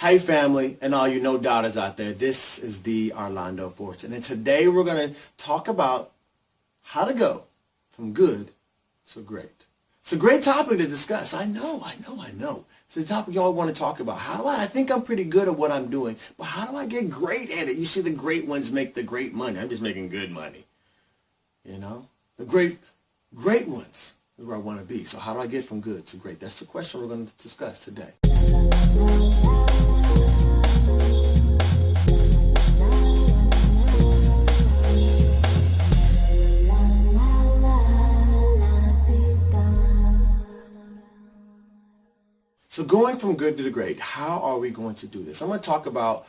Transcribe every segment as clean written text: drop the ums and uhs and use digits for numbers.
Hi family and all you no doubters out there. This is the Orlando Fortune, and today we're going to talk about how to go from good to great. It's a great topic to discuss. I know. It's a topic you all want to talk about. I think I'm pretty good at what I'm doing, but how do I get great at it? You see, the great ones make the great money. I'm just making good money. You know, the great ones is where I want to be. So how do I get from good to great? That's the question we're going to discuss today. So going from good to the great, how are we going to do this? I'm going to talk about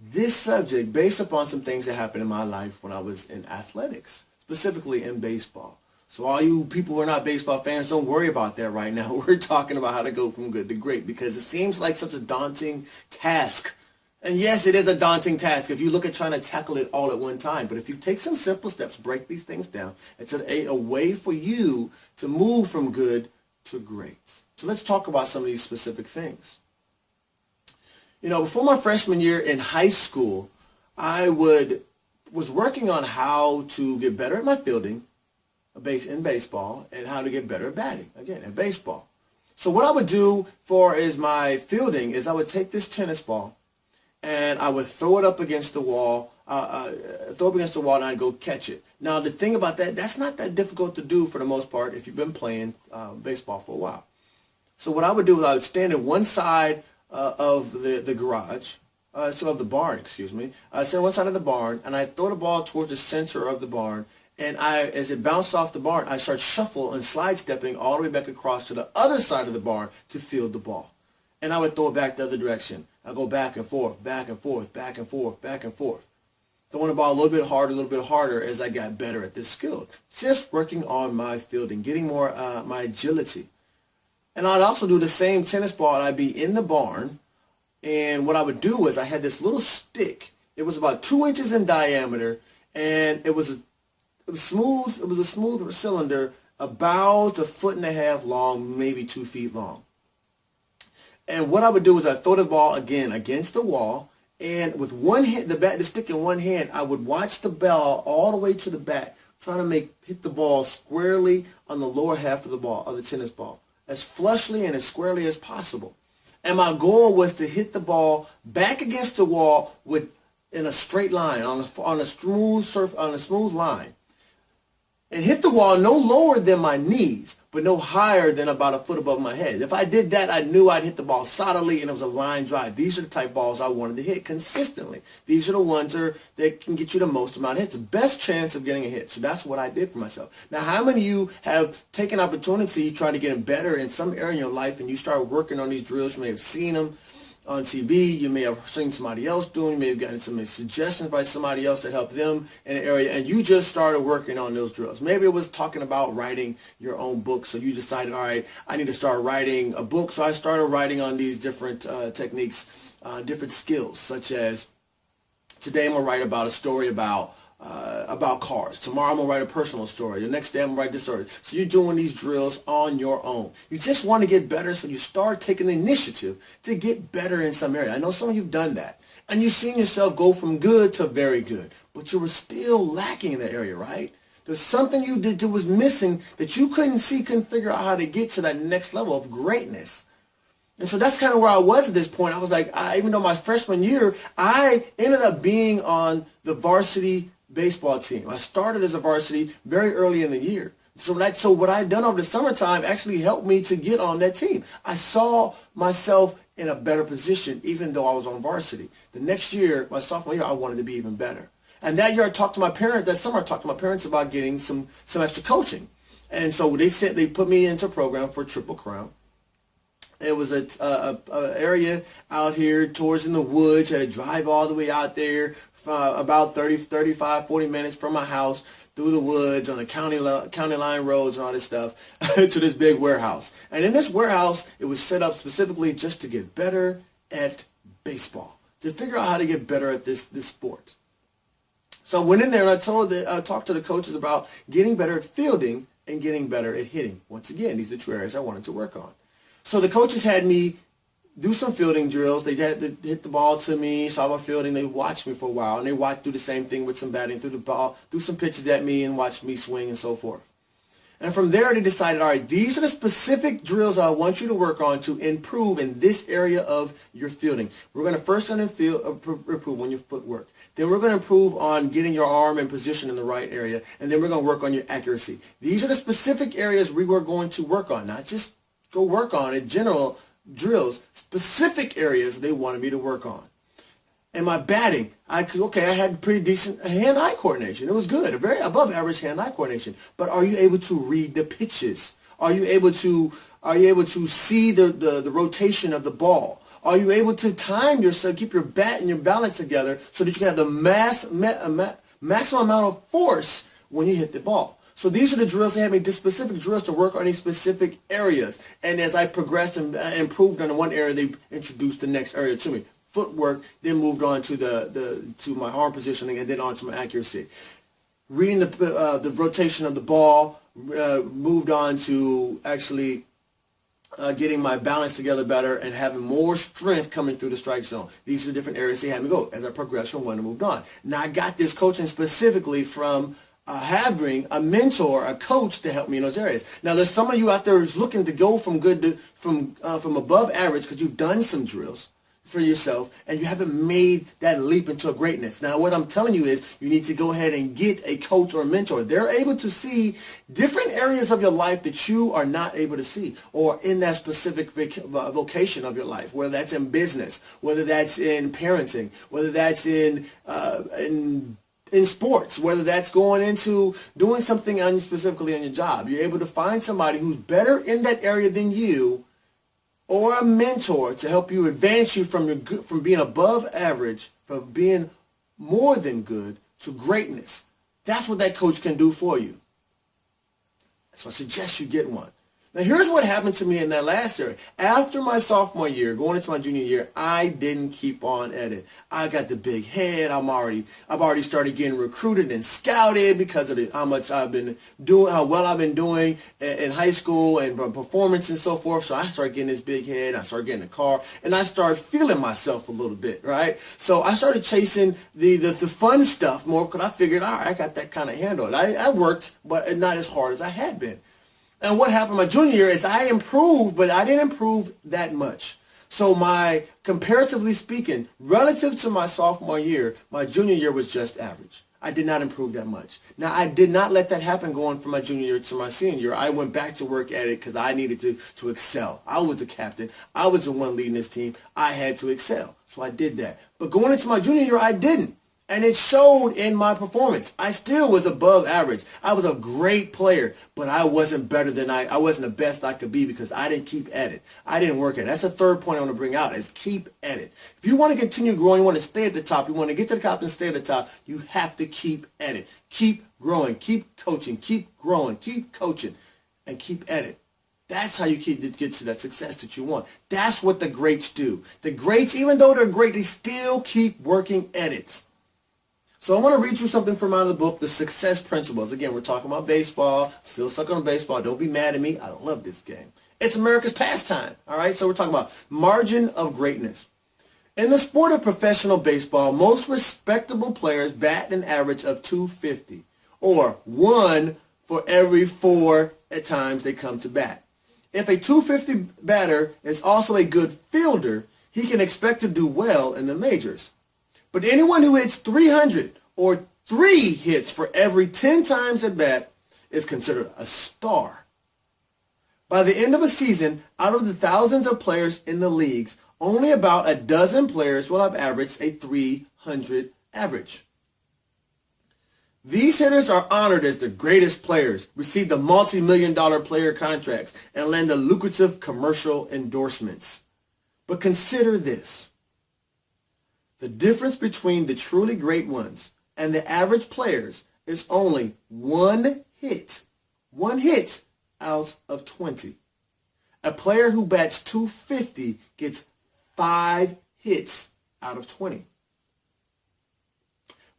this subject based upon some things that happened in my life when I was in athletics, specifically in baseball. So all you people who are not baseball fans, don't worry about that right now. We're talking about how to go from good to great because it seems like such a daunting task. And yes, it is a daunting task if you look at trying to tackle it all at one time. But if you take some simple steps, break these things down, it's a way for you to move from good to great. So let's talk about some of these specific things. You know, before my freshman year in high school, I was working on how to get better at my fielding in baseball and how to get better at batting, again, in baseball. So what I would do for my fielding is I would take this tennis ball and I would throw it up against the wall, and I'd go catch it. Now, the thing about that's not that difficult to do for the most part if you've been playing baseball for a while. So what I would do is I would stand at one side of the garage, of the barn, excuse me. I stand on one side of the barn, and I throw the ball towards the center of the barn, and as it bounced off the barn, I start shuffle and slide stepping all the way back across to the other side of the barn to field the ball. And I would throw it back the other direction. I go back and forth, back and forth, back and forth, back and forth. Throwing the ball a little bit harder as I got better at this skill. Just working on my fielding, getting more my agility. And I'd also do the same tennis ball, and I'd be in the barn. And what I would do is I had this little stick. It was about 2 inches in diameter, and it was smooth. It was a smooth cylinder, about 1.5 feet long, maybe 2 feet long. And what I would do is I'd throw the ball again against the wall, and with one hand, the stick in one hand, I would watch the ball all the way to the back, trying to hit the ball squarely on the lower half of the tennis ball, as flushly and as squarely as possible. And my goal was to hit the ball back against the wall in a straight line, on a smooth line. And hit the wall no lower than my knees, but no higher than about 1 foot above my head. If I did that, I knew I'd hit the ball solidly, and it was a line drive. These are the type balls I wanted to hit consistently. These are the ones that can get you the most amount of hits, the best chance of getting a hit. So that's what I did for myself. Now, how many of you have taken opportunity trying to get better in some area in your life, and you start working on these drills? You may have seen them on TV, you may have seen somebody else doing, you may have gotten some suggestions by somebody else that helped them in an area, and you just started working on those drills. Maybe it was talking about writing your own book, so you decided, all right, I need to start writing a book, so I started writing on these different techniques, different skills, such as today I'm going to write about a story about cars. Tomorrow I'm going to write a personal story. The next day I'm going to write this story. So you're doing these drills on your own. You just want to get better, so you start taking the initiative to get better in some area. I know some of you have done that. And you've seen yourself go from good to very good. But you were still lacking in that area, right? There's something you did that was missing that you couldn't figure out how to get to that next level of greatness. And so that's kind of where I was at this point. I was like, even though my freshman year, I ended up being on the varsity baseball team. I started as a varsity very early in the year. So what I had done over the summertime actually helped me to get on that team. I saw myself in a better position even though I was on varsity. The next year, my sophomore year, I wanted to be even better. And that year that summer I talked to my parents about getting some extra coaching. And so they put me into a program for Triple Crown. It was a area out here towards in the woods. I had to drive all the way out there about 35, 40 minutes from my house through the woods on the county line roads and all this stuff to this big warehouse. And in this warehouse, it was set up specifically just to get better at baseball, to figure out how to get better at this sport. So I went in there and I talked to the coaches about getting better at fielding and getting better at hitting. Once again, these are the two areas I wanted to work on. So the coaches had me do some fielding drills. They had to hit the ball to me, saw my fielding. They watched me for a while, and they watched do the same thing with some batting, threw the ball, threw some pitches at me, and watched me swing and so forth. And from there, they decided, all right, these are the specific drills I want you to work on to improve in this area of your fielding. We're going to first improve on your footwork. Then we're going to improve on getting your arm in position in the right area. And then we're going to work on your accuracy. These are the specific areas we were going to work on, not just go work on in general drills, specific areas they wanted me to work on. And my batting, I had pretty decent hand-eye coordination. It was good, a very above average hand-eye coordination. But are you able to read the pitches? Are you able to see the rotation of the ball? Are you able to time yourself, keep your bat and your balance together so that you can have the maximum amount of force when you hit the ball? So these are the drills. They had me specific drills to work on these specific areas. And as I progressed and improved on one area, they introduced the next area to me. Footwork, then moved on to to my arm positioning, and then on to my accuracy. Reading the rotation of the ball, moved on to actually getting my balance together better and having more strength coming through the strike zone. These are the different areas they had me go as I progressed from one and moved on. Now I got this coaching specifically from having a mentor, a coach to help me in those areas. Now there's some of you out there who's looking to go from good to from above average because you've done some drills for yourself and you haven't made that leap into a greatness. Now what I'm telling you is you need to go ahead and get a coach or a mentor. They're able to see different areas of your life that you are not able to see, or in that specific vocation of your life, whether that's in business, whether that's in parenting, whether that's in sports, whether that's going into doing something specifically on your job. You're able to find somebody who's better in that area than you, or a mentor to help you advance you from being above average, from being more than good to greatness. That's what that coach can do for you. So I suggest you get one. Now here's what happened to me in that last year. After my sophomore year, going into my junior year, I didn't keep on at it. I got the big head. I've already started getting recruited and scouted because of how much I've been doing, how well I've been doing in high school and performance and so forth. So I started getting this big head. I started getting a car, and I started feeling myself a little bit, right? So I started chasing the fun stuff more because I figured, all right, I got that kind of handle. I worked, but not as hard as I had been. And what happened my junior year is I improved, but I didn't improve that much. So comparatively speaking, relative to my sophomore year, my junior year was just average. I did not improve that much. Now, I did not let that happen going from my junior year to my senior year. I went back to work at it because I needed to excel. I was the captain. I was the one leading this team. I had to excel. So I did that. But going into my junior year, I didn't. And it showed in my performance. I still was above average. I was a great player, but I wasn't better than I wasn't the best I could be because I didn't keep at it. I didn't work at it. That's the third point I want to bring out is keep at it. If you want to continue growing, you want to stay at the top, you want to get to the top and stay at the top, you have to keep at it. Keep growing, keep coaching, keep growing, keep coaching, and keep at it. That's how you get to that success that you want. That's what the greats do. The greats, even though they're great, they still keep working at it. So I want to read you something from out of the book, The Success Principles. Again, we're talking about baseball. I'm still stuck on baseball. Don't be mad at me. I don't love this game. It's America's pastime. All right, so we're talking about margin of greatness. In the sport of professional baseball, most respectable players bat an average of 250, or 1 for every 4 at times they come to bat. If a 250 batter is also a good fielder, he can expect to do well in the majors. But anyone who hits 300 or 3 hits for every 10 times at bat is considered a star. By the end of a season, out of the thousands of players in the leagues, only about a dozen players will have averaged a 300 average. These hitters are honored as the greatest players, receive the multi-million-dollar player contracts, and land the lucrative commercial endorsements. But consider this. The difference between the truly great ones and the average players is only 1 hit. 1 hit out of 20. A player who bats 250 gets 5 hits out of 20.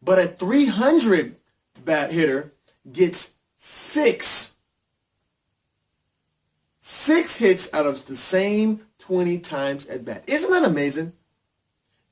But a 300 bat hitter gets 6 hits out of the same 20 times at bat. Isn't that amazing?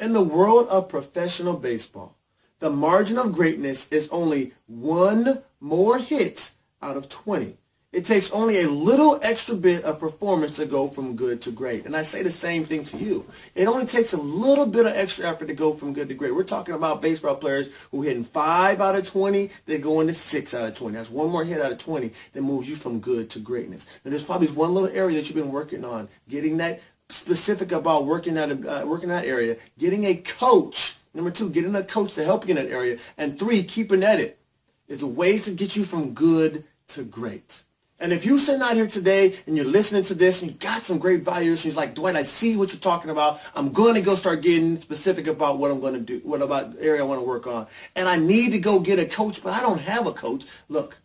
In the world of professional baseball, the margin of greatness is only one more hit out of 20. It takes only a little extra bit of performance to go from good to great. And I say the same thing to you. It only takes a little bit of extra effort to go from good to great. We're talking about baseball players who hitting 5 out of 20, they go into 6 out of 20. That's one more hit out of 20 that moves you from good to greatness. Now, there's probably one little area that you've been working on, getting that specific about working that area, getting a coach. Number 2, getting a coach to help you in that area. And 3, keeping at it is ways to get you from good to great. And if you're sitting out here today and you're listening to this and you got some great values, and you're like, Dwight, I see what you're talking about. I'm going to go start getting specific about what I'm going to do, what about area I want to work on. And I need to go get a coach, but I don't have a coach. Look,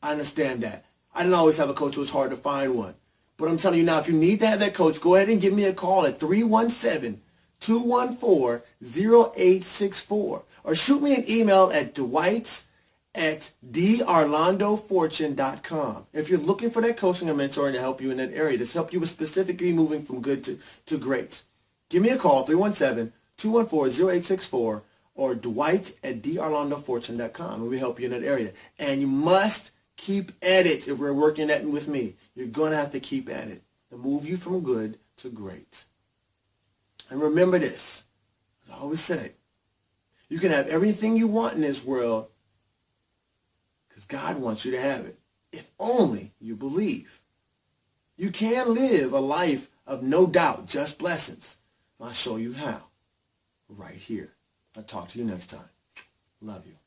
I understand that. I didn't always have a coach. It was hard to find one. But I'm telling you now, if you need to have that coach, go ahead and give me a call at 317-214-0864. Or shoot me an email at dwight@drlandofortune.com. If you're looking for that coaching and mentoring to help you in that area, to help you with specifically moving from good to great, give me a call, 317-214-0864, or dwight@drlandofortune.com, and we'll help you in that area. And you must keep at it. If we're working at it with me, you're going to have to keep at it to move you from good to great. And remember this, as I always say, you can have everything you want in this world because God wants you to have it, if only you believe. You can live a life of no doubt, just blessings. I'll show you how right here. I'll talk to you next time. Love you.